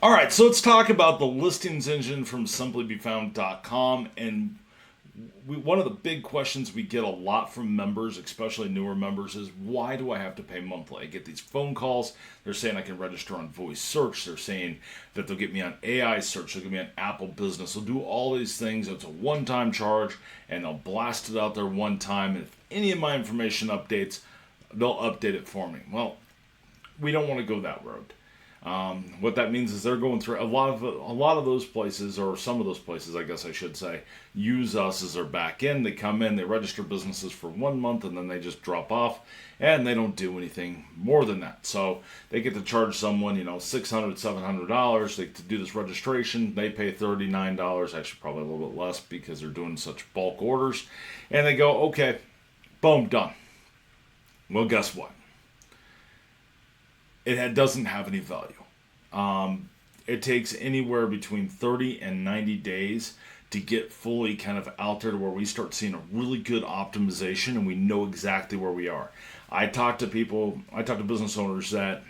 All right, so let's talk about the listings engine from simplybefound.com. And one of the big questions we get a lot from members, especially newer members, is why do I have to pay monthly? I get these phone calls. They're saying I can register on voice search. They're saying that they'll get me on AI search. They'll get me on Apple Business. They'll do all these things. It's a one-time charge, and they'll blast it out there one time. And if any of my information updates, they'll update it for me. Well, we don't want to go that road. What that means is they're going through a lot of those places, or some of those places, I guess I should say, use us as their back end. They come in, they register businesses for 1 month, and then they just drop off, and they don't do anything more than that. So they get to charge someone, $600, $700 to do this registration. They pay $39, actually probably a little bit less because they're doing such bulk orders, and they go, okay, boom, done. Well, guess what? It doesn't have any value. It takes anywhere between 30 and 90 days to get fully kind of out there to where we start seeing a really good optimization and we know exactly where we are. I talk to business owners that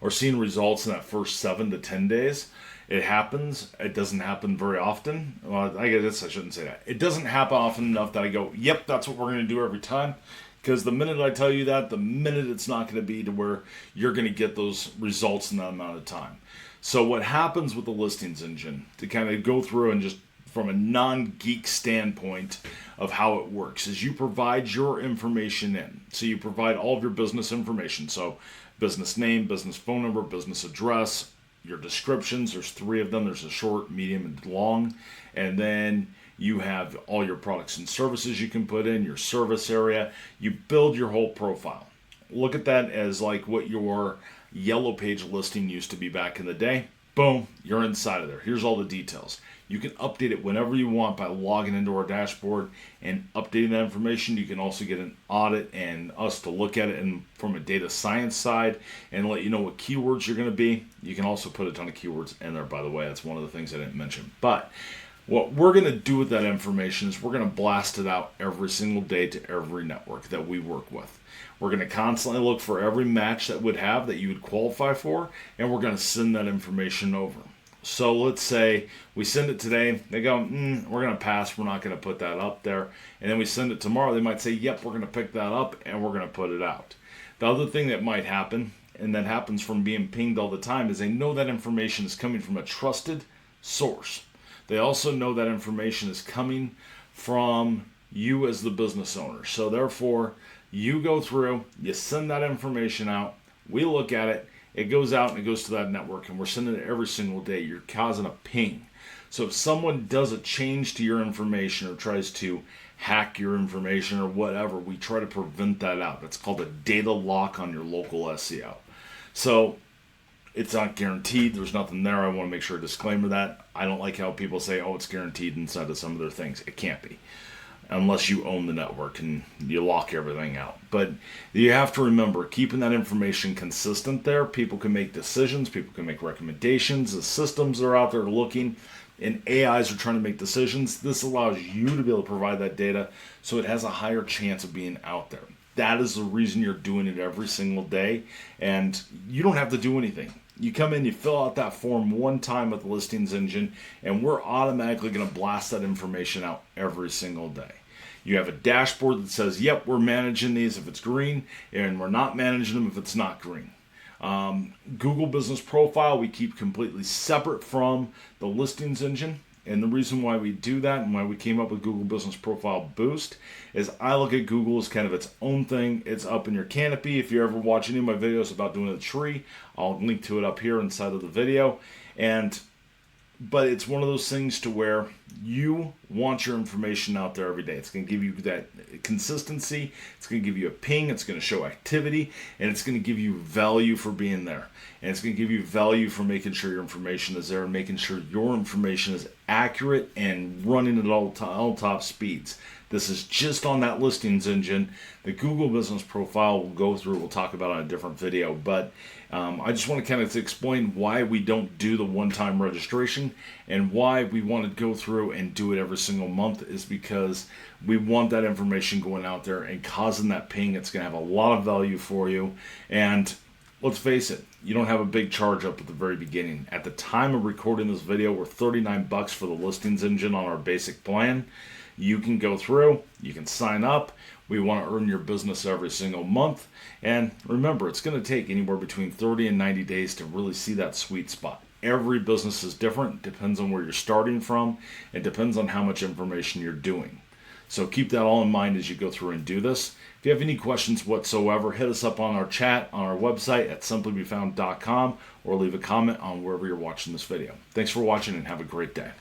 are seeing results in that first 7 to 10 days. It happens. It doesn't happen very often. Well, I guess I shouldn't say that. It doesn't happen often enough that I go, yep, that's what we're going to do every time. Because the minute I tell you that, the minute it's not going to be to where you're going to get those results in that amount of time. So what happens with the listings engine, to kind of go through and just from a non-geek standpoint of how it works, is you provide your information in. So you provide all of your business information. So business name, business phone number, business address, your descriptions. There's 3 of them. There's a short, medium, and long. And then you have all your products and services you can put in, your service area. You build your whole profile. Look at that as like what your yellow page listing used to be back in the day. Boom, you're inside of there. Here's all the details. You can update it whenever you want by logging into our dashboard and updating that information. You can also get an audit and us to look at it and from a data science side and let you know what keywords you're going to be. You can also put a ton of keywords in there, by the way. That's one of the things I didn't mention. But what we're going to do with that information is we're going to blast it out every single day to every network that we work with. We're going to constantly look for every match that would have that you would qualify for, and we're going to send that information over. So let's say we send it today. They go, we're going to pass. We're not going to put that up there. And then we send it tomorrow. They might say, yep, we're going to pick that up, and we're going to put it out. The other thing that might happen, and that happens from being pinged all the time, is they know that information is coming from a trusted source. They also know that information is coming from you as the business owner. So therefore, you go through, you send that information out, we look at it, it goes out and it goes to that network, and we're sending it every single day. You're causing a ping. So if someone does a change to your information or tries to hack your information or whatever, we try to prevent that out. That's called a data lock on your local SEO. So it's not guaranteed. There's nothing there. I want to make sure to disclaimer that. I don't like how people say, oh, it's guaranteed inside of some of their things. It can't be. Unless you own the network and you lock everything out. But you have to remember, keeping that information consistent there, people can make decisions, people can make recommendations, the systems are out there looking, and AIs are trying to make decisions. This allows you to be able to provide that data so it has a higher chance of being out there. That is the reason you're doing it every single day, and you don't have to do anything. You come in, you fill out that form one time with the listings engine, and we're automatically going to blast that information out every single day. You have a dashboard that says, yep, we're managing these if it's green, and we're not managing them if it's not green. Google Business Profile, we keep completely separate from the listings engine. And the reason why we do that and why we came up with Google Business Profile Boost is I look at Google as kind of its own thing. It's up in your canopy. If you ever watch any of my videos about doing a tree, I'll link to it up here inside of the video. But it's one of those things to where you want your information out there every day. It's going to give you that consistency. It's going to give you a ping. It's going to show activity. And it's going to give you value for being there. And it's going to give you value for making sure your information is there and making sure your information is accurate and running at all top speeds. This is just on that listings engine. The Google Business Profile we'll go through. We'll talk about it in a different video. But I just want to kind of explain why we don't do the one-time registration and why we want to go through and do it every single month is because we want that information going out there and causing that ping. It's going to have a lot of value for you. And let's face it, you don't have a big charge up at the very beginning. At the time of recording this video, we're $39 for the listings engine on our basic plan. You can go through, you can sign up. We want to earn your business every single month. And remember, it's going to take anywhere between 30 and 90 days to really see that sweet spot. Every business is different, depends on where you're starting from, and depends on how much information you're doing. So keep that all in mind as you go through and do this. If you have any questions whatsoever, hit us up on our chat on our website at simplybefound.com or leave a comment on wherever you're watching this video. Thanks for watching and have a great day.